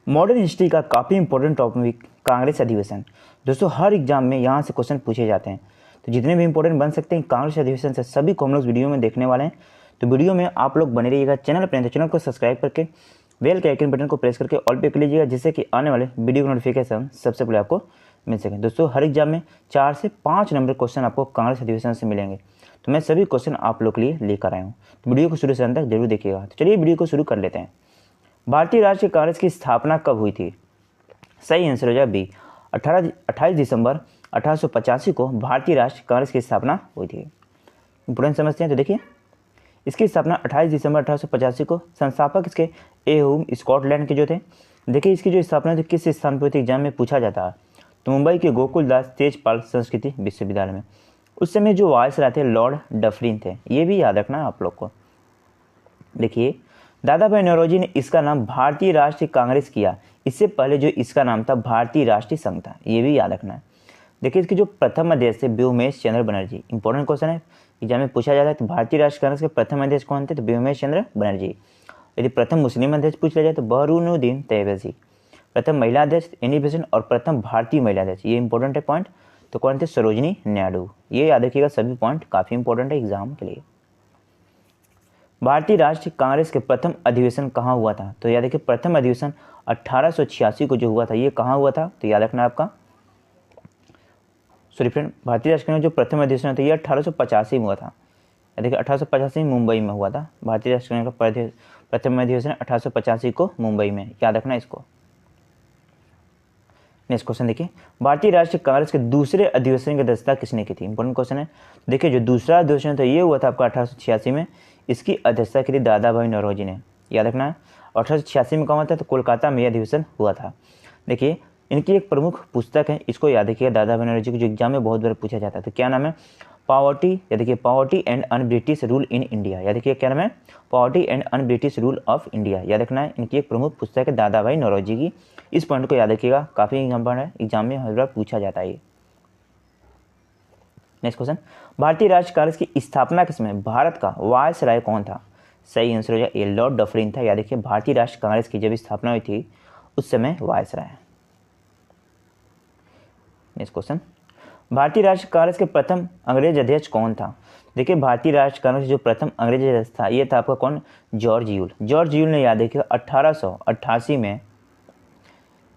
Modern history का काफ़ी important topic Congress अधिवेशन। दोस्तों हर एग्जाम में यहाँ से क्वेश्चन पूछे जाते हैं, तो जितने भी इंपॉर्टेंट बन सकते हैं कांग्रेस अधिवेशन से सभी को हम लोग वीडियो में देखने वाले हैं। तो वीडियो में आप लोग बने रहिएगा। चैनल पर चैनल को सब्सक्राइब करके बेल के आइकन बटन को प्रेस करके ऑल पे कर लीजिएगा, जिससे कि आने वाले वीडियो का नोटिफिकेशन सबसे पहले आपको मिल सके। दोस्तों हर एग्जाम में 4 से 5 नंबर क्वेश्चन आपको कांग्रेस अधिवेशन से मिलेंगे, तो मैं सभी क्वेश्चन आप लोग के लिए लेकर आया हूँ। तो वीडियो को शुरू से अंत तक जरूर देखिएगा। तो चलिए वीडियो को शुरू कर लेते हैं। भारतीय राष्ट्रीय कांग्रेस की स्थापना कब हुई थी? सही आंसर हो जाए बी। 28 दिसंबर 1885 को भारतीय राष्ट्रीय कांग्रेस की स्थापना हुई थी। इंपोर्टेंट समझते हैं। तो देखिए इसकी स्थापना 28 दिसंबर 1885 को, संस्थापक इसके एहुम स्कॉटलैंड के जो थे। देखिए इसकी जो स्थापना थी किस स्थान पर थी, एग्जाम में पूछा जाता है। तो मुंबई के गोकुलदास तेजपाल संस्कृति विश्वविद्यालय में। उस समय जो वायसराय थे लॉर्ड डफरिन थे, ये भी याद रखना है आप लोग को। देखिए दादा भाई नौरोजी ने इसका नाम भारतीय राष्ट्रीय कांग्रेस किया, इससे पहले जो इसका नाम था भारतीय राष्ट्रीय संघ था, ये भी याद रखना है। देखिए इसके जो प्रथम अध्यक्ष थे व्योमेश चंद्र बनर्जी। इंपॉर्टेंट क्वेश्चन है, एग्जाम में पूछा जाता है। तो भारतीय राष्ट्रीय कांग्रेस के प्रथम अध्यक्ष कौन थे? तो व्योमेश चंद्र बनर्जी। यदि प्रथम मुस्लिम अध्यक्ष पूछ लिया जाए तो बहरूनुद्दीन तैयबजी। प्रथम महिला अध्यक्ष एनी बेसेंट और प्रथम भारतीय महिला अध्यक्ष, ये इंपॉर्टेंट है पॉइंट। तो कौन थे? सरोजनी नायडू। ये याद रखिएगा, सभी पॉइंट काफ़ी इंपॉर्टेंट है एग्जाम के लिए। भारतीय राष्ट्रीय कांग्रेस के प्रथम अधिवेशन कहाँ हुआ था? तो याद रखिए प्रथम अधिवेशन 1886 को जो हुआ था, ये कहाँ हुआ था? तो याद रखना आपका, सॉरी फ्रेंड, भारतीय राष्ट्रीय कांग्रेस जो प्रथम अधिवेशन था ये 1885 में हुआ था। देखिए 1885 में मुंबई में हुआ था। भारतीय राष्ट्रीय कांग्रेस का प्रथम अधिवेशन 1885 को मुंबई में, याद रखना इसको। नेक्स्ट क्वेश्चन देखिए, भारतीय राष्ट्रीय कांग्रेस के दूसरे अधिवेशन की अध्यक्षता किसने की थी? इंपॉर्टेंट क्वेश्चन है। देखिए जो दूसरा अधिवेशन था ये हुआ था आपका 1886 में, इसकी अध्यक्षता की थी दादा भाई नौरोजी ने, याद रखना है। 1886 में कहाँ हुआ था? तो कोलकाता में अधिवेशन हुआ था। देखिए इनकी एक प्रमुख पुस्तक है, इसको याद रखिएगा, दादा भाई नौरोजी को, जो एग्जाम में बहुत बार पूछा जाता है। तो क्या नाम है? पॉवर्टी, याद रखिए poverty and un British rule in India. याद रखिए क्या नाम है? Poverty and un British rule of India, याद रखना है। इनकी एक प्रमुख पुस्तक है दादा भाई नौरोजी की। इस पॉइंट को याद रखिएगा, काफ़ी इंपॉर्टेंट है, एग्जाम में हर बार पूछा जाता है। नेक्स्ट क्वेश्चन, भारतीय राष्ट्रीय कांग्रेस की स्थापना के समय भारत का वायसराय कौन था? सही आंसर हो जाए लॉर्ड डफरिन था। याद रखिए भारतीय राष्ट्रीय कांग्रेस की जब स्थापना हुई थी उस समय वायसराय। नेक्स्ट क्वेश्चन, भारतीय राष्ट्रीय कांग्रेस के प्रथम अंग्रेज अध्यक्ष कौन था? देखिए भारतीय राष्ट्रीय कांग्रेस जो प्रथम अंग्रेज अध्यक्ष था ये था आपका कौन? George Yule. जॉर्ज यूल ने याद रखिए 1888 में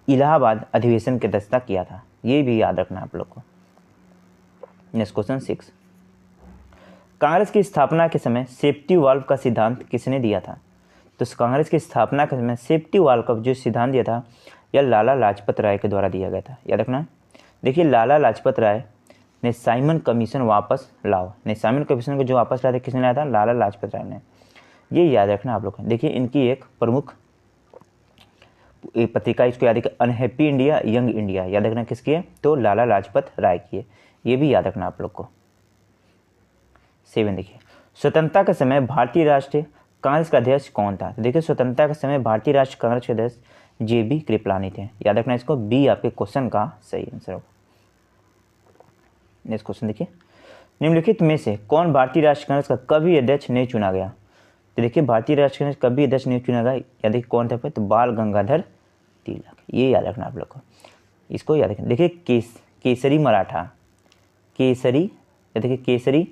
इलाहाबाद अधिवेशन की अध्यक्षता किया था, ये भी याद रखना आप लोग को। नेक्स्ट क्वेश्चन 6, कांग्रेस की स्थापना के समय सेफ्टी वाल्व का सिद्धांत किसने दिया था? तो कांग्रेस की स्थापना के समय सेफ्टी वाल्व का जो सिद्धांत दिया था यह लाला लाजपत राय के द्वारा दिया गया था, याद रखना। देखिए लाला लाजपत राय ने साइमन कमीशन वापस लाओ, ने साइमन कमीशन को जो वापस लाया था किसने लाया था? लाला लाजपत राय ने, ये याद रखना आप लोग। देखिए इनकी एक प्रमुख पत्रिका, इसको याद रखिए अनहैप्पी इंडिया यंग इंडिया, याद रखना किसकी है? तो लाला लाजपत राय की है, ये भी याद रखना आप लोग को। 7 देखिए, स्वतंत्रता के समय भारतीय राष्ट्रीय कांग्रेस का अध्यक्ष कौन था? देखिए स्वतंत्रता के समय भारतीय राष्ट्रीय कांग्रेस के अध्यक्ष JB कृपलानी थे, याद रखना इसको, बी आपके क्वेश्चन का सही आंसर होगा। नेक्स्ट क्वेश्चन देखिए, निम्नलिखित में से कौन भारतीय राष्ट्रीय कांग्रेस का कभी अध्यक्ष नहीं चुना गया? तो देखिए भारतीय राष्ट्रीय कांग्रेस कभी अध्यक्ष नहीं चुना गया, याद देखिए कौन था? तो बाल गंगाधर तिलक, ये याद रखना आप लोग को, इसको याद रखना। देखिए केसरी मराठा, केसरी, या देखिए केसरी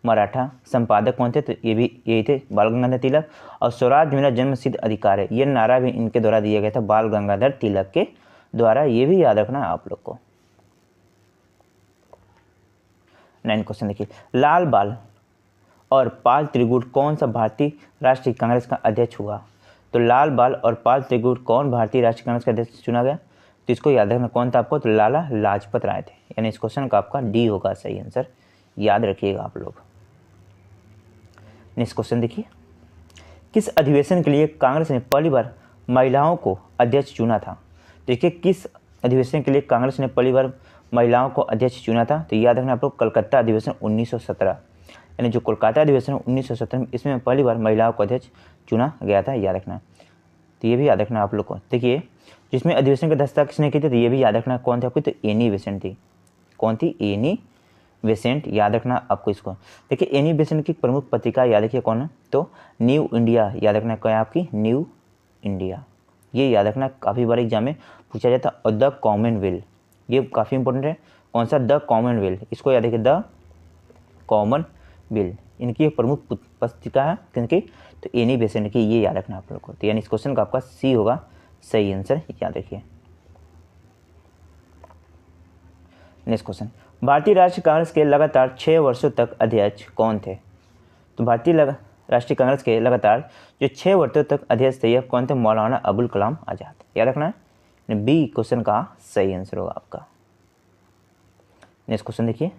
मराठा संपादक कौन थे? तो ये भी यही थे, बाल गंगाधर तिलक। और स्वराज मेरा जन्म सिद्ध अधिकार है, ये नारा भी इनके द्वारा दिया गया था, बाल गंगाधर तिलक के द्वारा, ये भी याद रखना आप लोग को। 9 क्वेश्चन देखिए, लाल बाल और पाल त्रिगुट कौन सा भारतीय राष्ट्रीय कांग्रेस का अध्यक्ष हुआ? तो लाल बाल और पाल त्रिगुट कौन भारतीय राष्ट्रीय कांग्रेस का अध्यक्ष चुना गया? तो इसको याद रखना कौन था आपको? तो लाला लाजपत राय थे, यानी इस क्वेश्चन का आपका डी होगा सही आंसर, याद रखिएगा आप लोग। नेक्स्ट क्वेश्चन देखिए, किस अधिवेशन के लिए कांग्रेस ने पहली बार महिलाओं को अध्यक्ष चुना था? देखिए किस अधिवेशन के लिए कांग्रेस ने पहली बार महिलाओं को अध्यक्ष चुना था? तो याद रखना आप लोग, कलकत्ता अधिवेशन 1917, यानी जो कोलकाता अधिवेशन 1917 में, इसमें पहली बार महिलाओं को अध्यक्ष चुना गया था, याद रखना। तो ये भी याद रखना आप लोग को। देखिए जिसमें अधिवेशन की अध्यक्षता किसने की थी? तो ये भी याद रखना कौन थे आपकी? तो एनी बेसेंट थी। कौन थी? एनी बेसेंट, याद रखना आपको इसको। देखिए एनी बेसेंट की प्रमुख पत्रिका याद रखिए कौन है? तो न्यू इंडिया, याद रखना क्या है आपकी? New India. ये याद रखना, काफ़ी बार एग्जाम में पूछा जाता है। और द कॉमनवेल्थ, ये काफ़ी इंपॉर्टेंट है। कौन सा? द कॉमनवेल्थ, इसको याद रखिए, द कॉमनवेल्थ। इनकी एक प्रमुख पुस्तिका है किनकी? तो एनी बेसेंट की, ये याद रखना आप लोग को। तो यानी इस क्वेश्चन का आपका सी होगा सही आंसर, याद रखिए। नेक्स्ट क्वेश्चन, भारतीय राष्ट्रीय कांग्रेस के लगातार 6 वर्षों तक अध्यक्ष कौन थे? तो भारतीय राष्ट्रीय कांग्रेस के लगातार जो 6 वर्षों तक अध्यक्ष थे, यह कौन थे? मौलाना अबुल कलाम आज़ाद, याद रखना है। बी क्वेश्चन का सही आंसर होगा आपका। नेक्स्ट क्वेश्चन देखिए,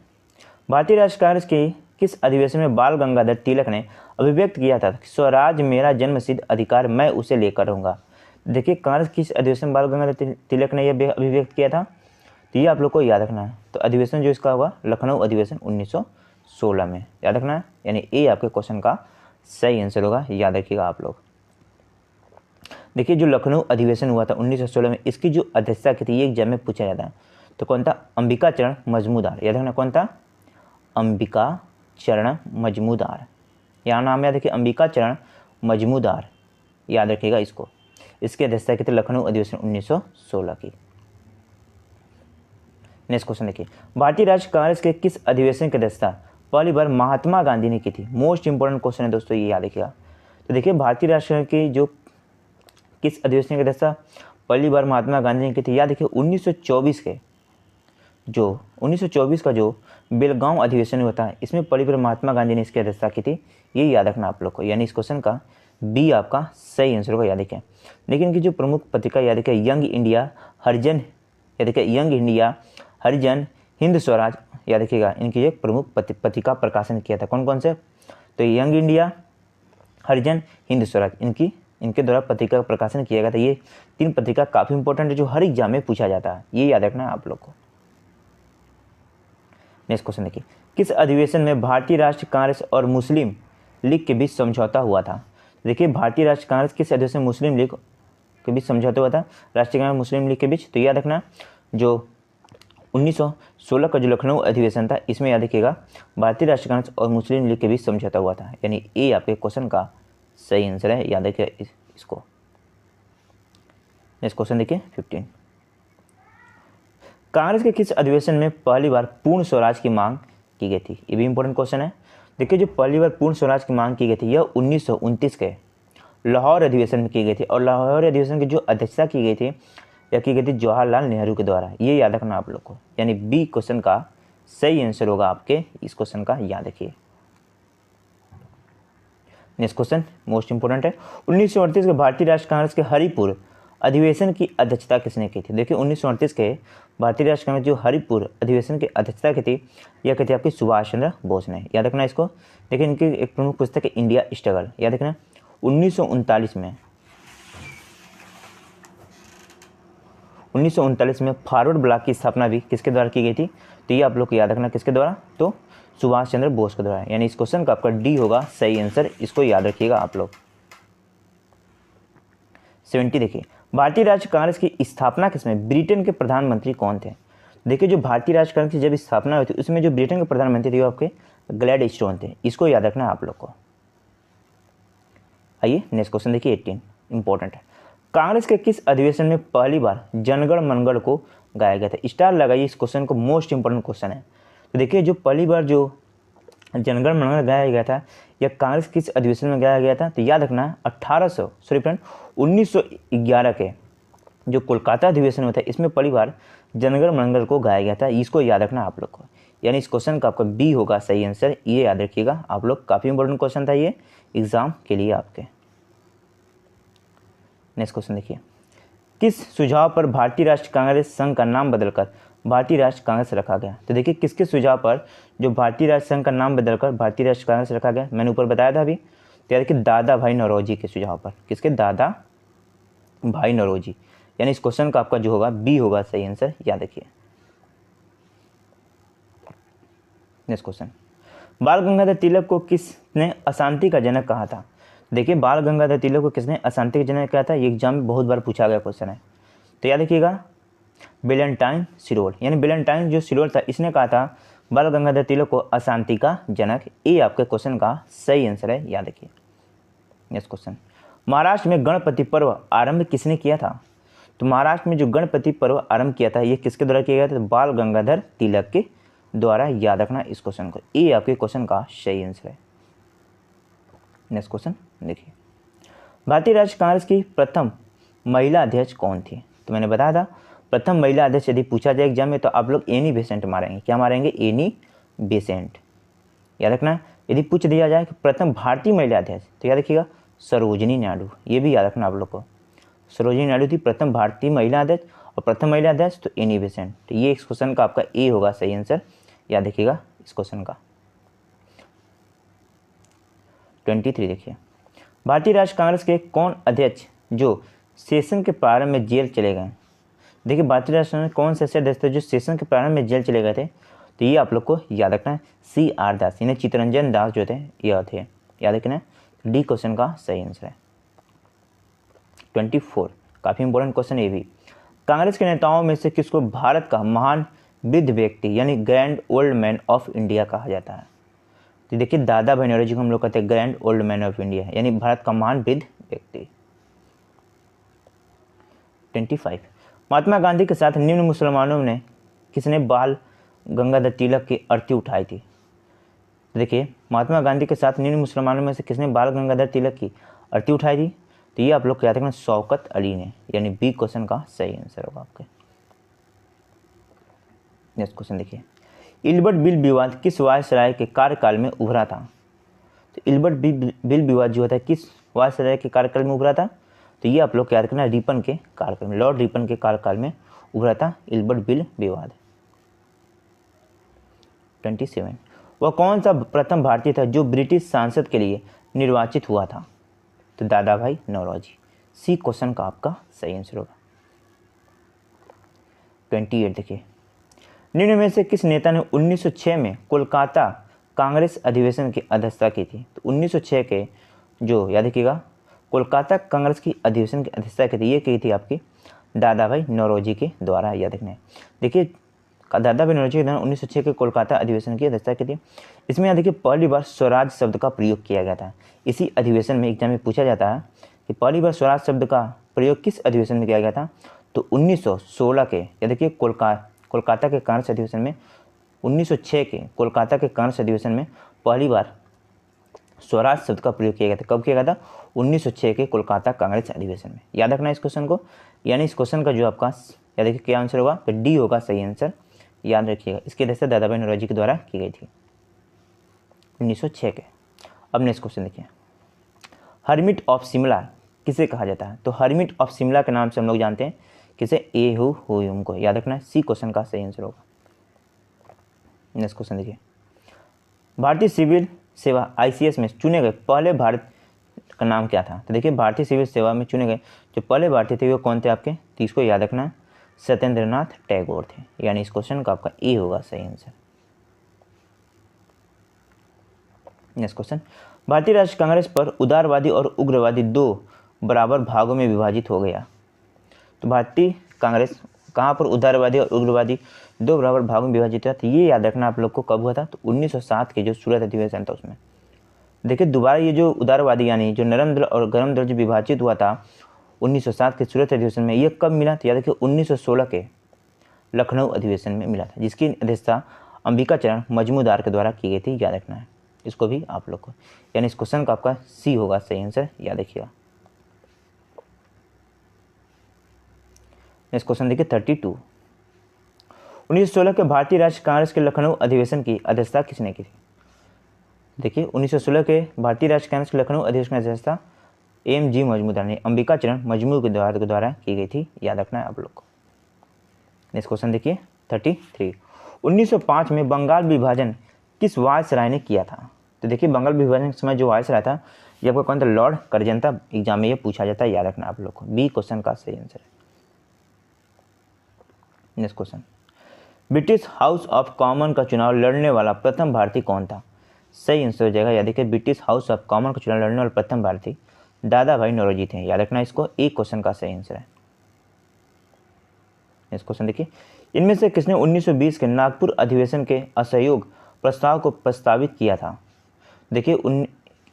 भारतीय राष्ट्रीय कांग्रेस के किस अधिवेशन में बाल गंगाधर तिलक ने अभिव्यक्त किया था कि स्वराज मेरा जन्मसिद्ध अधिकार, मैं उसे लेकर रहूंगा? देखिए, कांग्रेस किस अधिवेशन में बाल गंगाधर तिलक ने यह अभिव्यक्त किया था? तो ये आप लोग को याद रखना है। तो अधिवेशन जो इसका होगा लखनऊ अधिवेशन 1916 में, याद रखना है। यानी ए आपके क्वेश्चन का सही आंसर होगा, याद रखिएगा आप लोग। देखिए, जो लखनऊ अधिवेशन हुआ था 1916 में, इसकी जो अध्यक्षता की थी ये एग्जाम में पूछा जाता है। तो कौन था? अंबिका चरण मजमूदार, याद रखना। कौन था? अंबिका चरण मजमूदार, यहाँ नाम याद रखिए, अंबिका चरण मजमूदार, याद रखिएगा इसको। इसकी अध्यक्षता की थी लखनऊ अधिवेशन 1916 की। नेक्स्ट क्वेश्चन देखिए, भारतीय राष्ट्रीय कांग्रेस के किस अधिवेशन की अध्यक्षता पहली बार महात्मा गांधी ने की थी? मोस्ट इंपोर्टेंट क्वेश्चन है दोस्तों, ये याद रखिएगा। तो देखिए, भारतीय राष्ट्रीय की जो किस अधिवेशन की अध्यक्षता पहली बार महात्मा गांधी ने की थी? याद रखिए, 1924 का जो बेलगांव अधिवेशन हुआ था, इसमें पहली बार महात्मा गांधी ने इसकी अध्यक्षता की थी, ये याद रखना आप लोग को। यानी इस क्वेश्चन का बी आपका सही आंसर होगा, याद रखें। लेकिन इनकी जो प्रमुख पत्रिका याद रखें, यंग इंडिया हरिजन, याद रखें, यंग इंडिया हरिजन हिंद स्वराज, याद रखिएगा। इनकी एक प्रमुख पत्रिका प्रकाशन किया था, कौन कौन से? तो यंग इंडिया हरिजन हिंद स्वराज, इनके द्वारा पत्रिका का प्रकाशन किया गया था। ये 3 पत्रिका काफ़ी इंपॉर्टेंट है, जो हर एग्जाम में पूछा जाता है, ये याद रखना है आप लोग को। नेक्स्ट क्वेश्चन देखिए, किस अधिवेशन में भारतीय राष्ट्रीय कांग्रेस और मुस्लिम लीग के बीच समझौता हुआ था? देखिए, भारतीय राष्ट्रीय कांग्रेस किस अधिवेशन में मुस्लिम लीग के बीच समझौता हुआ था? राष्ट्रीय कांग्रेस मुस्लिम लीग के बीच। तो याद रखना, जो 1916 का जो लखनऊ अधिवेशन था, इसमें याद रखिएगा भारतीय राष्ट्रीय कांग्रेस और मुस्लिम लीग के बीच समझौता हुआ था। यानी ए आपके क्वेश्चन का सही आंसर है, याद रखिए इसको। नेक्स्ट क्वेश्चन देखिए 15, कांग्रेस के किस अधिवेशन में पहली बार पूर्ण स्वराज की मांग की गई थी? ये भी इंपॉर्टेंट क्वेश्चन है। देखिए, जो पहली बार पूर्ण स्वराज की मांग की गई थी, यह 1929 के लाहौर अधिवेशन में की गई थी। और लाहौर अधिवेशन की जो अध्यक्षता की गई थी, यह की गई थी जवाहरलाल नेहरू के द्वारा, ये याद रखना आप लोग को। यानी बी क्वेश्चन का सही आंसर होगा आपके इस क्वेश्चन का, याद रखिए। नेक्स्ट क्वेश्चन मोस्ट इंपोर्टेंट है, 1938 के भारतीय राष्ट्रीय कांग्रेस के हरिपुर अधिवेशन की अध्यक्षता किसने की थी? देखिए, 1938 के भारतीय राष्ट्रीय कांग्रेस जो हरिपुर अधिवेशन की अध्यक्षता की थी, यह की थी आपकी सुभाष चंद्र बोस ने, याद रखना इसको। देखिए, इनकी एक प्रमुख पुस्तक है इंडिया स्ट्रगल, याद रखना। 1939 में फॉरवर्ड ब्लॉक की स्थापना भी किसके द्वारा की गई थी? तो ये आप लोग को याद रखना किसके द्वारा? तो सुभाष चंद्र बोस के द्वारा। यानी इस क्वेश्चन का आपका डी होगा सही आंसर, इसको याद रखिएगा आप लोग। 70 देखिए, भारतीय राष्ट्रीय कांग्रेस की स्थापना किसमें? ब्रिटेन के प्रधानमंत्री कौन थे? देखिए, जो भारतीय राष्ट्रीय कांग्रेस की जब स्थापना हुई थी, उसमें जो ब्रिटेन के प्रधानमंत्री थे वो आपके ग्लैडस्टोन थे, इसको याद रखना है आप लोग को। आइए नेक्स्ट क्वेश्चन देखिए 18, इंपॉर्टेंट है, कांग्रेस के किस अधिवेशन में पहली बार जनगण मनगढ़ को गाया गया था? स्टार लगाइए इस क्वेश्चन को, मोस्ट इंपॉर्टेंट क्वेश्चन है। तो देखिए, जो पहली बार जो जनगण मनगढ़ गाया गया था, यह कांग्रेस किस अधिवेशन में गाया गया था? तो याद रखना 1911 के जो कोलकाता अधिवेशन हुआ था, इसमें पहली बार जनगण मनगढ़ को गाया गया था, इसको याद रखना आप लोग को। यानी इस क्वेश्चन का आपका बी होगा सही आंसर, ये याद रखिएगा आप लोग, काफ़ी इंपॉर्टेंट क्वेश्चन था ये एग्जाम के लिए आपके। नेक्स्ट क्वेश्चन देखिए, किस सुझाव पर भारतीय राष्ट्रीय कांग्रेस संघ का नाम बदलकर भारतीय राष्ट्रीय कांग्रेस रखा गया? तो देखिए, किसके सुझाव पर जो भारतीय राष्ट्रीय संघ का नाम बदलकर भारतीय राष्ट्रीय कांग्रेस रखा गया, मैंने ऊपर बताया था अभी। तो याद रखिए, दादा भाई नौरोजी के सुझाव पर। किसके? दादा भाई नौरोजी। यानी इस क्वेश्चन का आपका जो होगा बी होगा सही आंसर, याद रखिए। नेक्स्ट क्वेश्चन, बाल गंगाधर तिलक को किसने अशांति का जनक कहा था? देखिए, बाल गंगाधर तिलक को किसने अशांति का जनक कहा था? ये एग्जाम में बहुत बार पूछा गया क्वेश्चन है। तो याद रखिएगा, वेलेंटाइन सिरोल। यानी वेलेंटाइन जो सिरोल था, इसने कहा था बाल गंगाधर तिलक को अशांति का जनक। ये आपके क्वेश्चन का सही आंसर है, याद रखिए। नेक्स्ट क्वेश्चन, महाराष्ट्र में गणपति पर्व आरंभ किसने किया था? तो महाराष्ट्र में जो गणपति पर्व आरंभ किया था ये किसके द्वारा किया गया था? तो बाल गंगाधर तिलक के द्वारा। याद रखना इस क्वेश्चन को, ये आपके क्वेश्चन का सही आंसर है। नेक्स्ट क्वेश्चन देखिए, भारतीय राष्ट्रीय कांग्रेस की प्रथम महिला अध्यक्ष कौन थी? तो मैंने बताया था प्रथम महिला अध्यक्ष यदि पूछा जाए एग्जाम में तो आप लोग एनी बेसेंट मारेंगे। क्या मारेंगे? Annie Besant. याद रखना, यदि पूछ दिया जाए कि प्रथम भारतीय महिला अध्यक्ष तो याद रखिएगा सरोजिनी नायडू। ये भी याद रखना आप लोग को, सरोजिनी नायडू थी प्रथम भारतीय महिला अध्यक्ष, और प्रथम महिला अध्यक्ष तो एनी बेसेंट। तो ये इस क्वेश्चन का आपका ए होगा सही आंसर। याद रखिएगा इस क्वेश्चन का। 23 देखिए, भारतीय राष्ट्रीय कांग्रेस के कौन अध्यक्ष जो सेशन के प्रारंभ में जेल चले गए? देखिए भारतीय राष्ट्रीय कांग्रेस कौन से अध्यक्ष थे जो सेशन के प्रारंभ में जेल चले गए थे? तो ये आप लोग को याद रखना है CR दास, यानी चित्तरंजन दास जो थे यह थे। याद रखना, डी क्वेश्चन का सही आंसर है। 24 काफ़ी इंपॉर्टेंट क्वेश्चन ये भी, कांग्रेस के नेताओं में से किसको भारत का महान वृद्ध व्यक्ति यानी grand old man of India कहा जाता है? तो देखिए दादा भाई नौरोजी को हम लोग कहते हैं grand old man of India, यानी भारत का महान वृद्ध व्यक्ति। 25 महात्मा गांधी के साथ निम्न मुसलमानों ने किसने बाल गंगाधर तिलक की अर्थी उठाई थी? देखिए महात्मा गांधी के साथ निम्न मुसलमानों में से किसने बाल गंगाधर तिलक की अर्थी उठाई थी? तो ये आप लोग याद रखना शौकत अली ने, यानी बी क्वेश्चन का सही आंसर होगा आपके। नेक्स्ट क्वेश्चन देखिए, इल्बर्ट बिल विवाद किस वायसराय के कार्यकाल में उभरा था? तो इल्बर्ट बिल विवाद जो होता है किस वायसराय के कार्यकाल में उभरा था? तो ये आप लोग याद रखना रिपन के कार्यकाल में, लॉर्ड रिपन के कार्यकाल में उभरा था इल्बर्ट बिल विवाद। 27 वह कौन सा प्रथम भारतीय था जो ब्रिटिश सांसद के लिए निर्वाचित हुआ था? तो दादा भाई नौरोजी। सी क्वेश्चन का आपका सही आंसर होगा। 28 देखिए, निम्न में से किस नेता ने 1906 में कोलकाता कांग्रेस अधिवेशन की अध्यक्षता की थी? तो 1906 के जो याद रखिएगा कोलकाता कांग्रेस की अधिवेशन की अध्यक्षता की थी, ये की थी आपकी दादा भाई नौरोजी के द्वारा। याद रखना है, देखिए दादा भाई नौरोजी के द्वारा 1906 के कोलकाता अधिवेशन की अध्यक्षता की थी। इसमें याद देखिए पहली बार स्वराज शब्द का प्रयोग किया गया था। इसी अधिवेशन में एग्जाम में पूछा जाता है कि पहली बार स्वराज शब्द का प्रयोग किस अधिवेशन में किया गया था? तो 1916 के याद देखिए कोलकाता के कांग्रेस अधिवेशन में, 1906 के कोलकाता के कांग्रेस अधिवेशन में पहली बार स्वराज शब्द का प्रयोग किया गया था। कब किया गया था? 1906 के कोलकाता कांग्रेस अधिवेशन में। याद रखना इस क्वेश्चन को, यानी इस क्वेश्चन का जो आपका याद देखिए क्या आंसर होगा? तो डी होगा सही आंसर। याद रखिएगा इसकी अध्यक्षता दादा भाई नौरोजी के द्वारा की गई थी 1906 के। अब नेक्स्ट क्वेश्चन देखिए, हर्मिट ऑफ शिमला किसे कहा जाता है? तो हर्मिट ऑफ शिमला के नाम से हम लोग जानते हैं किसे? ए हुमायूं को। याद रखना है सी क्वेश्चन का सही आंसर होगा। नेक्स्ट क्वेश्चन देखिए, भारतीय सिविल सेवा ICS में चुने गए पहले भारत का नाम क्या था? तो देखिए भारतीय सिविल सेवा में चुने गए जो पहले भारतीय थे वो कौन थे आपके? तो इसको याद रखना है सत्येंद्रनाथ टैगोर थे, यानी इस क्वेश्चन का आपका ए होगा सही आंसर। नेक्स्ट क्वेश्चन, भारतीय राष्ट्रीय कांग्रेस पर उदारवादी और उग्रवादी दो बराबर भागों में विभाजित हो गया। तो भारतीय कांग्रेस कहाँ पर उदारवादी और उग्रवादी दो बराबर भागों में विभाजित हुआ? तो ये याद रखना आप लोग को कब हुआ था? तो 1907 के जो सूरत अधिवेशन था उसमें। देखिए दोबारा ये जो उदारवादी यानी जो नरम दल और गर्म दल जो विभाजित हुआ था 1907 के सूरत अधिवेशन में, ये कब मिला? तो याद रखिए 1916 के लखनऊ अधिवेशन में मिला था, जिसकी अध्यक्षता अंबिका चरण मजमूदार के द्वारा की गई थी। याद रखना है इसको भी आप लोग को, यानी इस क्वेश्चन का आपका सी होगा सही आंसर। याद रखिएगा। नेक्स्ट क्वेश्चन देखिए 32, 1916 के भारतीय राष्ट्रीय कांग्रेस के लखनऊ अधिवेशन की अध्यक्षता किसने की थी? देखिए 1916 के भारतीय राष्ट्रीय कांग्रेस के लखनऊ अधिवेशन की अध्यक्षता AMG मजमूदार ने अंबिका चरण मजमू के द्वारा की गई थी। याद रखना है आप लोग को। नेक्स्ट क्वेश्चन देखिए 33, 1905 में बंगाल विभाजन किस वायसराय ने किया था? तो देखिए बंगाल विभाजन के समय जो वायसराय था ये आपका कौन था? लॉर्ड कर्जन था। एग्जाम में ये पूछा जाता है, याद रखना आप लोग को। बी क्वेश्चन का सही आंसर है। Next question, British house of common का चुनाव लड़ने वाला प्रथम भारतीय कौन था? सही आंसर हो जाएगा। याद देखिए ब्रिटिश हाउस ऑफ कॉमन का चुनाव लड़ने वाला प्रथम भारतीय दादा भाई नौरोजी थे। याद रखना इसको, एक क्वेश्चन का सही आंसर है। नेक्स्ट क्वेश्चन देखिए, इनमें से किसने 1920 के नागपुर अधिवेशन के असहयोग प्रस्ताव को प्रस्तावित किया था? देखिए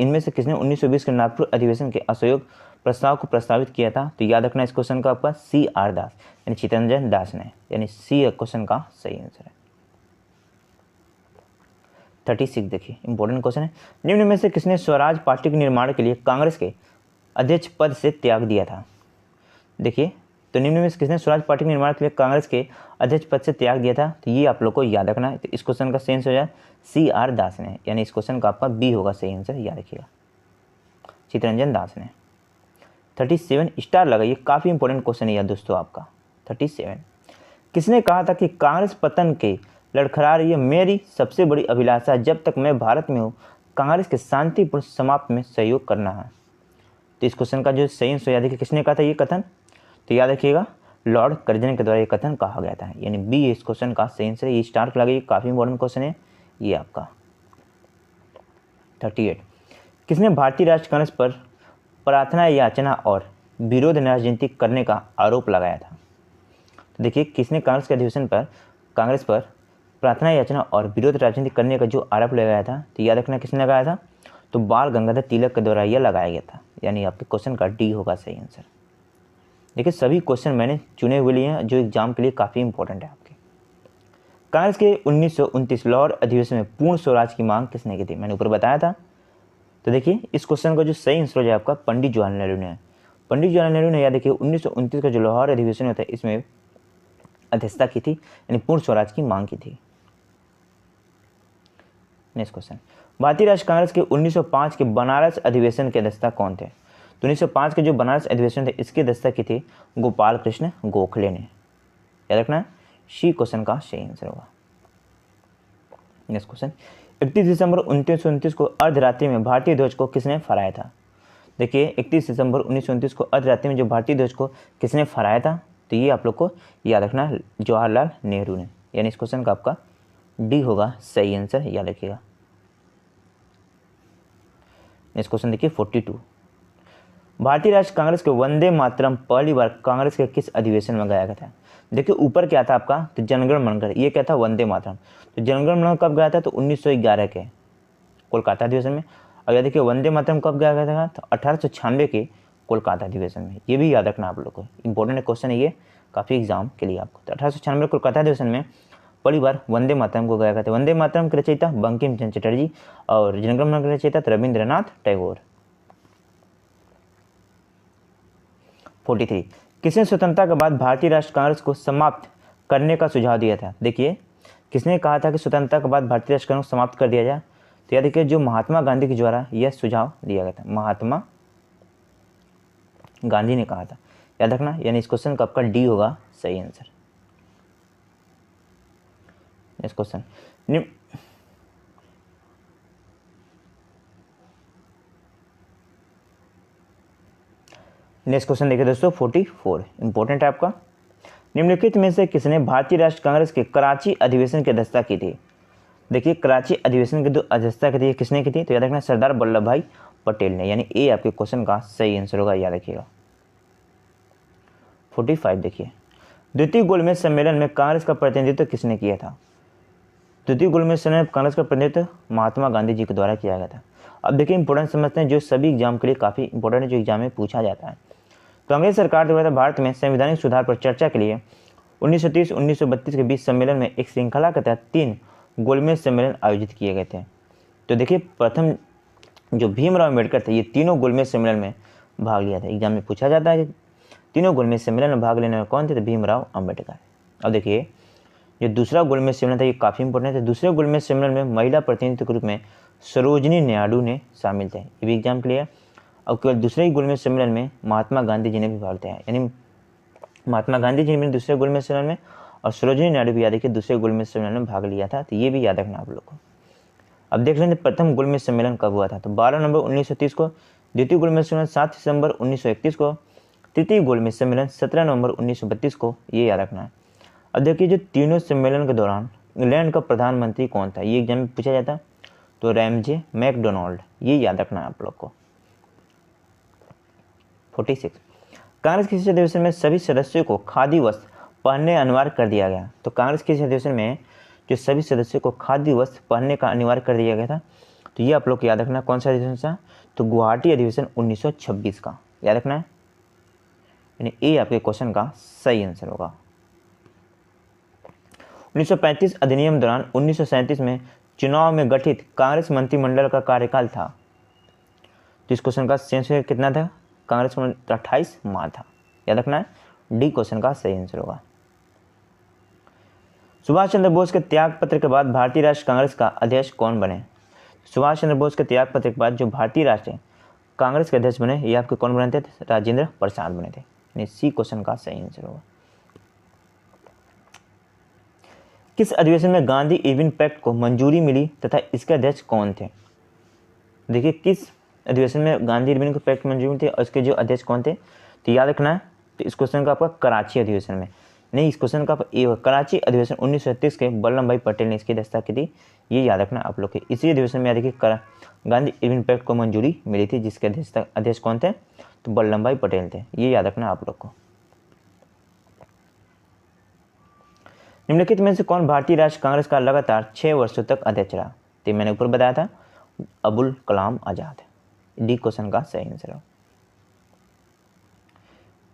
इनमें से किसने 1920 के नागपुर अधिवेशन के असहयोग प्रस्ताव को प्रस्तावित किया था? तो याद रखना इस क्वेश्चन का आपका CR दास यानी चित्तरंजन दास ने, यानी सी क्वेश्चन का सही आंसर है। 36 देखिए इंपॉर्टेंट क्वेश्चन है। निम्न में से किसने स्वराज पार्टी के निर्माण के लिए कांग्रेस के अध्यक्ष पद से त्याग दिया था? देखिए तो निम्न में से किसने स्वराज पार्टी के निर्माण के लिए कांग्रेस के अध्यक्ष पद से त्याग दिया था? तो ये आप लोग को याद रखना है। तो इस क्वेश्चन का सही आंसर हो जाए CR दास ने, यानी इस क्वेश्चन का आपका बी होगा सही आंसर, याद रखिएगा चित्तरंजन दास ने। 37 स्टार लगाइए, काफ़ी इंपॉर्टेंट क्वेश्चन है यार दोस्तों आपका। 37 किसने कहा था कि कांग्रेस पतन के लड़खड़ा रही है, मेरी सबसे बड़ी अभिलाषा जब तक मैं भारत में हूँ कांग्रेस के शांतिपूर्ण समाप्त में सहयोग करना है? तो इस क्वेश्चन का जो सही आंसर याद रखिए किसने कहा था ये कथन? तो याद रखिएगा लॉर्ड कर्जन के द्वारा ये कथन कहा गया था, यानी बी इस क्वेश्चन का सही आंसर है। ये स्टार लगाइए, काफ़ी इंपॉर्टेंट क्वेश्चन है ये आपका। 38 किसने भारतीय राष्ट्रीय कांग्रेस पर प्रार्थना याचना और विरोध राजनीति करने का आरोप लगाया था? तो देखिए किसने कांग्रेस के अधिवेशन पर कांग्रेस पर प्रार्थना याचना और विरोध राजनीति करने का जो आरोप लगाया था? तो याद रखना किसने लगाया था? तो बाल गंगाधर तिलक के द्वारा यह लगाया गया था, यानी आपके क्वेश्चन का डी होगा सही आंसर। देखिए सभी क्वेश्चन मैंने चुने हुए लिए हैं जो एग्जाम के लिए काफ़ी इंपॉर्टेंट है आपके। कांग्रेस के 1929 लाहौर अधिवेशन में पूर्ण स्वराज की मांग किसने की थी? मैंने ऊपर बताया था। तो देखिए इस क्वेश्चन का जो सही आंसर है आपका पंडित जवाहरलाल नेहरू ने। पंडित जवाहरलाल नेहरू ने याद देखिए 1929 का जो लाहौर अधिवेशन होता है इसमें अध्यक्षता की थी, यानी पूर्ण स्वराज की मांग की थी। नेक्स्ट क्वेश्चन, भारतीय राष्ट्रीय कांग्रेस के 1905 के बनारस अधिवेशन के अध्यक्षता कौन थे? तो 1905 के जो बनारस अधिवेशन थे इसकी अध्यक्षता की थी गोपाल कृष्ण गोखले ने, याद रखना सी क्वेश्चन का सही आंसर होगा। नेक्स्ट क्वेश्चन, 31 दिसंबर 1929 को अर्धरात्रि में भारतीय ध्वज को किसने फहराया था? देखिए 31 दिसंबर 1929 को अर्धरात्रि में जो भारतीय ध्वज को किसने फहराया था? तो ये आप लोग को याद रखना जवाहरलाल नेहरू ने, यानी इस क्वेश्चन का आपका डी होगा सही आंसर, याद रखिएगा। नेक्स्ट क्वेश्चन देखिए 42, भारतीय राष्ट्रीय कांग्रेस के वंदे मातरम पहली बार कांग्रेस के किस अधिवेशन में गाया गया था? देखिए ऊपर क्या था आपका? तो जनगण मनगढ़, ये क्या था? वंदे मातरम। तो जनगण मनगढ़ कब गाया था? तो 1911 के कोलकाता अधिवेशन में। और याद देखिए वंदे मातरम कब गाया गया था? तो 1896 के कोलकाता अधिवेशन में। ये भी याद रखना आप लोग को, इंपॉर्टेंट क्वेश्चन है ये काफ़ी एग्जाम के लिए आपको। तो 1896 कोलकाता अधिवेशन में पहली बार वंदे मातरम को गाया गया था। वंदे मातरम के रचयिता बंकिम चंद्र चटर्जी और जनगण मन के रचयिता रविंद्रनाथ टैगोर। 43, किसने स्वतंत्रता के बाद भारतीय राष्ट्रीय कांग्रेस को समाप्त करने का सुझाव दिया था? देखिए किसने कहा था कि स्वतंत्रता के बाद भारतीय राष्ट्रीय कांग्रेस को समाप्त कर दिया जाए? तो याद देखिए जो महात्मा गांधी के द्वारा यह सुझाव दिया गया था, महात्मा गांधी ने कहा था, याद रखना, यानी इस क्वेश्चन का आपका डी होगा सही answer. Next question, next question देखिए दोस्तों 44 इंपॉर्टेंट है आपका। निम्नलिखित में से किसने भारतीय राष्ट्रीय कांग्रेस के कराची अधिवेशन की अध्यक्षता की थी? देखिए कराची अधिवेशन की जो अध्यक्षता की थी किसने की थी? तो याद रखना सरदार वल्लभ भाई पटेल ने, यानी ए आपके क्वेश्चन का सही आंसर होगा, याद रखिएगा। 45 देखिए, द्वितीय गोलमेज सम्मेलन में कांग्रेस का प्रतिनिधित्व किसने किया था? द्वितीय गोलमेज सम्मेलन में कांग्रेस का प्रतिनिधित्व महात्मा गांधी जी के द्वारा किया गया था। अब देखिए इंपॉर्टेंट समझते हैं जो सभी एग्जाम के लिए काफ़ी इंपॉर्टेंट है, जो एग्जाम में पूछा जाता है। तो अंग्रेज सरकार द्वारा भारत में संवैधानिक सुधार पर चर्चा के लिए 1930-1932 के बीच सम्मेलन में एक श्रृंखला के तहत 3 गोलमेज सम्मेलन आयोजित किए गए थे। तो देखिए प्रथम जो भीमराव अम्बेडकर थे ये तीनों गोलमेज सम्मेलन में भाग लिया था। एग्जाम में पूछा जाता है कि तीनों गोलमेज सम्मेलन में भाग लेने में कौन थे? तो भीमराव अम्बेडकर। अब देखिए जो दूसरा गोलमेज सम्मेलन था ये काफ़ी इंपॉर्टेंट है। दूसरे गोलमेज सम्मेलन में महिला प्रतिनिधित्व के रूप में सरोजिनी नायडू ने शामिल थे, ये भी एग्जाम के लिए। और केवल दूसरे ही गोलमेज सम्मेलन में महात्मा गांधी जी ने भी भाग लिया, यानी महात्मा गांधी जी ने दूसरे गोलमेज सम्मेलन में और सरोजिनी नायडू भी याद रखिए दूसरे गोलमेज सम्मेलन में भाग लिया था। तो ये भी याद रखना आप लोग को। अब देख लेते हैं प्रथम गोलमेज सम्मेलन कब हुआ था? तो 12 नवंबर 1930 को। द्वितीय गोलमेज सम्मेलन 7 दिसंबर 1931 को। तृतीय गोलमेज सम्मेलन 17 नवंबर 1932 को, ये याद रखना है। अब देखिए जो तीनों सम्मेलन के दौरान इंग्लैंड का प्रधानमंत्री कौन था? ये एग्जाम में पूछा जाता है। तो रैमजे मैकडोनाल्ड, ये याद रखना है आप लोग को। 46, कांग्रेस के इस अधिवेशन में सभी सदस्यों को खादी वस्त्र पहनने अनिवार्य कर दिया गया। तो कांग्रेस के इस अधिवेशन में जो सभी सदस्यों को खादी वस्त्र पहनने का अनिवार्य कर दिया गया था, तो ये आप लोग को याद रखना कौन सा अधिवेशन था? तो गुवाहाटी अधिवेशन 1926 का, याद रखना है, यानी ए आपके क्वेश्चन का सही आंसर होगा। 1935 अधिनियम दौरान 1937 में चुनाव में गठित कांग्रेस मंत्रिमंडल का कार्यकाल था। तो इस क्वेश्चन का सेंस कितना था, कांग्रेस में 28 माह था। याद रखना है, डी क्वेश्चन का सही आंसर होगा। सुभाष चंद्र बोस के त्याग पत्र के बाद भारतीय राष्ट्रीय कांग्रेस का अध्यक्ष कौन बने? सुभाष चंद्र बोस के त्याग पत्र के बाद जो भारतीय राष्ट्रीय कांग्रेस के अध्यक्ष बने, ये आपके कौन बने थे? राजेंद्र प्रसाद बने थे। यानी सी क्वेश्चन का सही आंसर होगा। किस अधिवेशन में गांधी इरविन पैक्ट को मंजूरी मिली तथा इसके अध्यक्ष कौन थे? देखिए, किस अधिवेशन में गांधी इरविन को पैक्ट मंजूरी मिली थी और इसके जो अध्यक्ष कौन थे? तो याद रखना है, तो इस क्वेश्चन का आपका कराची अधिवेशन में, नहीं, इस क्वेश्चन का ए कराची अधिवेशन 1936 के वल्लभ भाई पटेल ने इसकी अध्यक्षता की थी। ये याद रखना आप लोग के। इसी अधिवेशन में याद रखिए गांधी इरविन पैक्ट को मंजूरी मिली थी, जिसके अध्यक्ष कौन थे? तो वल्लभ भाई पटेल थे। ये याद रखना आप लोग को। निम्नलिखित में से कौन भारतीय राष्ट्रीय कांग्रेस का लगातार 6 वर्षों तक अध्यक्ष रहा? तो मैंने ऊपर बताया था, अबुल कलाम आजाद। डी क्वेश्चन का सही आंसर है।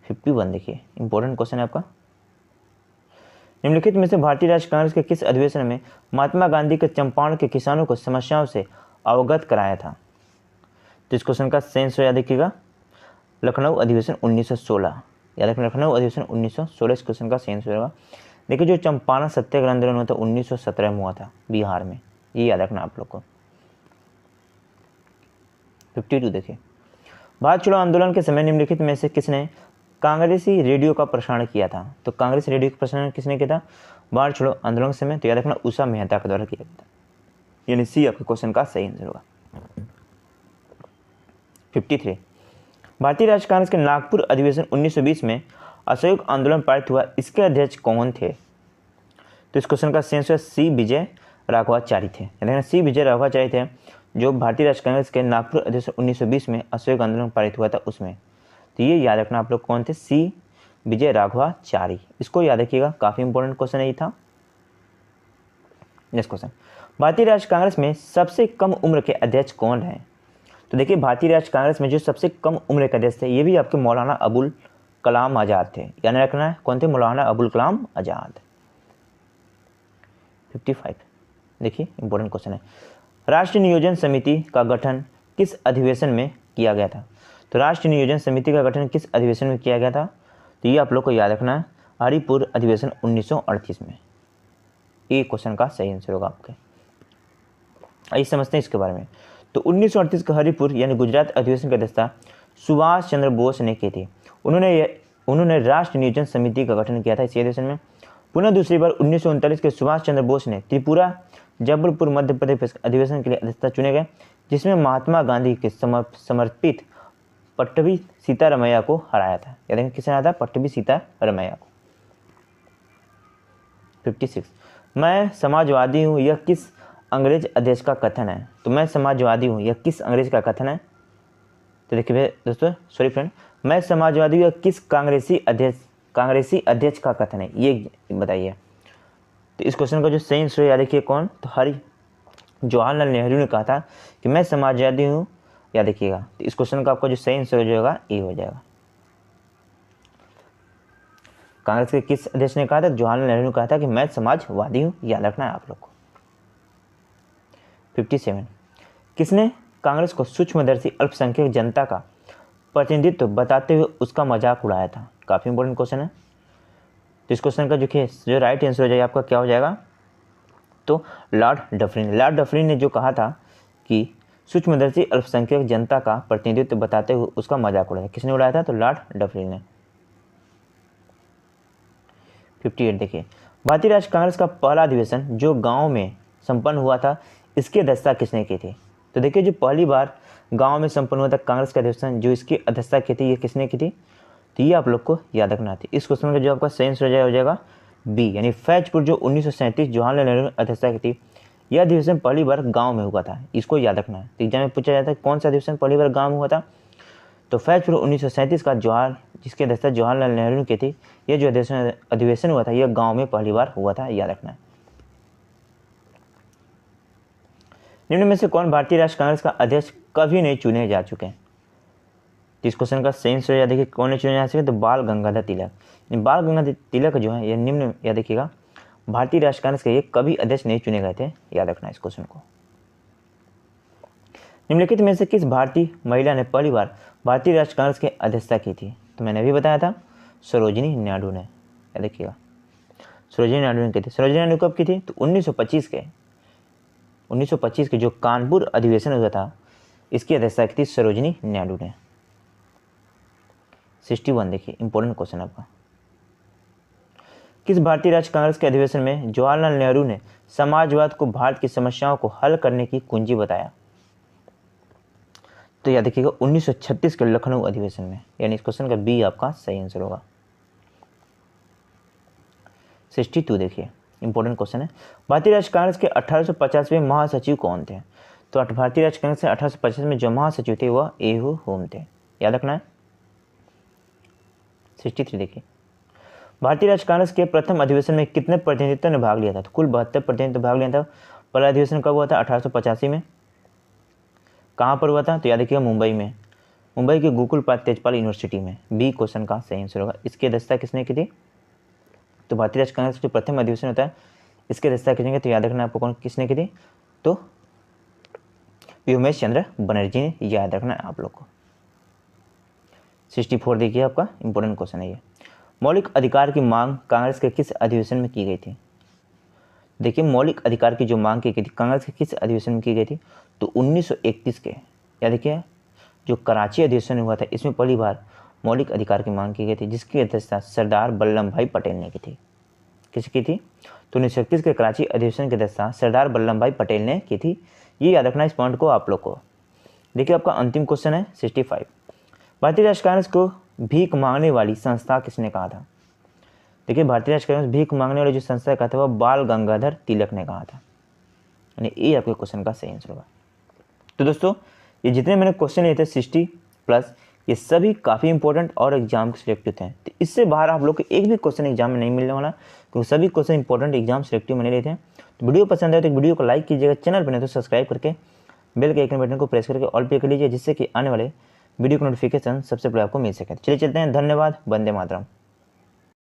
51 देखिए, इंपॉर्टेंट क्वेश्चन है आपका। निम्नलिखित में से भारतीय राष्ट्रीय कांग्रेस के किस अधिवेशन में महात्मा गांधी के चंपारण के किसानों को समस्याओं से अवगत कराया था? तो इस क्वेश्चन का सेंस याद रखिएगा, लखनऊ अधिवेशन 1916। याद रखना, लखनऊ अधिवेशन 1916 इस क्वेश्चन का सेंस होगा। देखिए, जो चंपारण सत्याग्रह आंदोलन हुआ था 1917 में हुआ था बिहार में। ये याद रखना आप लोग को। 52 देखिए, भारत छोड़ो आंदोलन के समय निम्नलिखित में से किसने कांग्रेसी रेडियो का प्रसारण किया था? तो कांग्रेस रेडियो का प्रसारण किसने किया था भारत छोड़ो आंदोलन के समय? तो याद रखना, उषा मेहता के द्वारा किया गया था। यानी सी आपके क्वेश्चन का सही आंसर होगा। 53 भारतीय राष्ट्रीय कांग्रेस के नागपुर अधिवेशन 1920 में असहयोग आंदोलन पारित हुआ, इसके अध्यक्ष कौन थे? तो इस क्वेश्चन का सेंस है सी विजय राघवाचारी थे। यानी सी विजय राघवाचारी थे, जो भारतीय राष्ट्रीय कांग्रेस के नागपुर अधिवेशन 1920 में असहयोग आंदोलन पारित हुआ था उसमें। तो ये याद रखना आप लोग कौन थे? सी विजय राघवाचारी। इसको याद रखिएगा, काफी इंपॉर्टेंट क्वेश्चन है ये था। नेक्स्ट क्वेश्चन, भारतीय राष्ट्रीय कांग्रेस में सबसे कम उम्र के अध्यक्ष कौन है? तो देखिए, भारतीय राष्ट्रीय कांग्रेस में जो सबसे कम उम्र के अध्यक्ष थे, ये भी आपके मौलाना अबुल कलाम आजाद थे। याद रखना है, कौन थे? मौलाना अबुल कलाम आजाद। 55 देखिए, इंपॉर्टेंट क्वेश्चन है। राष्ट्रीय नियोजन समिति का गठन किस अधिवेशन में किया गया था? तो राष्ट्रीय नियोजन समिति का गठन किस अधिवेशन में किया गया था? तो ये आप लोग को याद रखना है, हरिपुर अधिवेशन 1938 में। ये क्वेश्चन का सही आंसर होगा आपके। आइए समझते हैं इसके बारे में। तो 1938 का हरिपुर यानी गुजरात अधिवेशन की अध्यक्षता सुभाष चंद्र बोस ने की थी। उन्होंने राष्ट्रीय नियोजन समिति का गठन किया था इसी अधिवेशन में। पुनः दूसरी बार 1939 के सुभाष चंद्र बोस ने त्रिपुरा जबलपुर मध्य प्रदेश अधिवेशन के लिए अध्यक्षता चुने गए, जिसमें महात्मा गांधी के समर्पित पट्टभी सीतारमैया को हराया था। यानी किसने हराया था? पट्टभी सीतारमैया को। 56 मैं समाजवादी हूँ, यह किस अंग्रेज अध्यक्ष का कथन है? तो मैं समाजवादी हूँ, यह किस अंग्रेज का कथन है? तो देखिए दोस्तों, सॉरी फ्रेंड, मैं समाजवादी हूँ, यह किस कांग्रेसी अध्यक्ष का कथन है, ये बताइए। तो इस क्वेश्चन का जो सही आंसर याद रखिए कौन? तो जवाहरलाल नेहरू ने कहा था कि मैं समाजवादी हूँ, याद रखिएगा। तो इस क्वेश्चन का आपका जो सही आंसर हो जाएगा ए हो जाएगा। कांग्रेस के किस अध्यक्ष ने कहा था? जवाहरलाल नेहरू ने कहा था कि मैं समाजवादी हूँ, याद रखना है आप लोग को। 57 किसने कांग्रेस को सूक्ष्मदर्शी अल्पसंख्यक जनता का प्रतिनिधित्व बताते हुए उसका मजाक उड़ाया था? काफी इंपॉर्टेंट क्वेश्चन है। तो इस क्वेश्चन का जो राइट आंसर हो जाएगा आपका क्या हो जाएगा? तो लॉर्ड डफरिन ने जो कहा था कि सूक्ष्मदर्शी अल्पसंख्यक जनता का प्रतिनिधित्व बताते हुए उसका मजाक उड़ाया, किसने उड़ाया था? तो लॉर्ड डफरिन ने। 58 देखिए, भारतीय राष्ट्रीय कांग्रेस का पहला अधिवेशन जो गांव में संपन्न हुआ था, इसकी अध्यक्षता किसने की थी? तो देखिए, जो पहली बार गांव में संपन्न हुआ था कांग्रेस का अधिवेशन, जो इसकी अध्यक्षता की थी, ये किसने की थी? तो ये आप लोग को याद रखना थी। इस क्वेश्चन का जो आपका सही आंसर हो जाएगा बी, यानी फैजपुर, जो 1937 जवाहरलाल नेहरू ने अध्यक्षता की थी। यह अधिवेशन पहली बार गांव में हुआ था, इसको याद रखना है। तो एग्जाम में पूछा जाता है कौन सा अधिवेशन पहली बार गांव में हुआ था? तो फैजपुर 1937 का जिसकी अध्यक्षता जवाहरलाल नेहरू की थी, यह जो अधिवेशन हुआ था, यह गांव में पहली बार हुआ था, याद रखना है। निम्न में से कौन भारतीय राष्ट्रीय कांग्रेस का अध्यक्ष कभी नहीं चुने जा चुके हैं? तो इस क्वेश्चन का सही आंसर याद देखिए कौन ने चुना जा सके, तो बाल गंगाधर तिलक। बाल गंगाधर तिलक जो है ये निम्न याद देखिएगा भारतीय राष्ट्रीय कांग्रेस के ये कभी अध्यक्ष नहीं चुने गए थे, याद रखना इस क्वेश्चन को। निम्नलिखित में से किस भारतीय महिला ने पहली बार भारतीय राष्ट्रीय कांग्रेस की अध्यक्षता की थी, तो मैंने अभी बताया था सरोजिनी नायडू ने, याद देखिएगा सरोजिनी नायडू ने की थी। सरोजिनी नायडू कब की थी, तो 1925 के जो कानपुर अधिवेशन हुआ था इसकी अध्यक्षता की थी सरोजिनी नायडू ने। 61 देखिए इंपॉर्टेंट क्वेश्चन आपका, किस भारतीय राष्ट्रीय कांग्रेस के अधिवेशन में जवाहरलाल नेहरू ने समाजवाद को भारत की समस्याओं को हल करने की कुंजी बताया, तो याद रखिएगा 1936 के लखनऊ अधिवेशन में, यानी इस क्वेश्चन का बी आपका सही आंसर होगा। 62 देखिए इंपॉर्टेंट क्वेश्चन है, भारतीय राष्ट्रीय कांग्रेस के 1850वें महासचिव कौन थे, तो भारतीय राष्ट्रीय कांग्रेस के 1850 में जो महासचिव थे वह एहू होम थे, याद रखना है। 63 देखिए, भारतीय राष्ट्रीय कांग्रेस के प्रथम अधिवेशन में कितने प्रतिनिधित्व ने भाग लिया था, तो कुल 72 प्रतिनिधित्व भाग लिया था। पहला अधिवेशन कब हुआ था, 1885 में। कहाँ पर हुआ था, तो याद रखिएगा मुंबई में, मुंबई के गोकुल तेजपाल यूनिवर्सिटी में। बी क्वेश्चन का सही आंसर होगा। इसकी अध्यक्षता किसने की थी, तो भारतीय राष्ट्रीय कांग्रेस जो प्रथम अधिवेशन होता है इसकी अध्यक्षता किसने की, तो याद रखना आपको कौन किसने की थी, तो उमेश चंद्र बनर्जी ने, याद रखना है आप लोग को। 64 देखिए आपका इंपॉर्टेंट क्वेश्चन है ये, मौलिक अधिकार की मांग कांग्रेस के किस अधिवेशन में की गई थी। देखिए मौलिक अधिकार की जो मांग की गई थी कांग्रेस के किस अधिवेशन में की गई थी, तो 1931 के, याद देखिए जो कराची अधिवेशन हुआ था इसमें पहली बार मौलिक अधिकार की मांग की गई थी, जिसकी अध्यक्षता सरदार वल्लभ भाई पटेल ने की थी। किसकी थी, तो 1931 के कराची अधिवेशन की अध्यक्षता सरदार वल्लभ भाई पटेल ने की थी। ये याद रखना इस पॉइंट को आप लोग को। देखिए आपका अंतिम क्वेश्चन है 65, भारतीय राष्ट्रीय कांग्रेस को भीख मांगने वाली संस्था किसने कहा था। देखिए भारतीय राष्ट्रीय कांग्रेस भीख मांगने वाली जो संस्था कहा था वह बाल गंगाधर तिलक ने कहा था, यानी ये आपके क्वेश्चन का सही आंसर होगा। तो दोस्तों ये जितने मैंने क्वेश्चन लिए थे 60+ ये सभी काफ़ी इंपॉर्टेंट और एग्जाम के सिलेक्टिव थे। तो इससे बाहर आप लोग को एक भी क्वेश्चन एग्जाम में नहीं मिलने वाला, क्योंकि सभी क्वेश्चन इंपॉर्टेंट एग्जाम सिलेक्टिव मैंने लिए थे। तो वीडियो पसंद आए तो वीडियो को लाइक कीजिएगा, चैनल पर नहीं तो सब्सक्राइब करके बेल के आइकन बटन को प्रेस करके ऑल पे कर लीजिए, जिससे कि आने वाले वीडियो का नोटिफिकेशन सबसे पहले आपको मिल सके। चलिए चलते हैं, धन्यवाद, वंदे मातरम।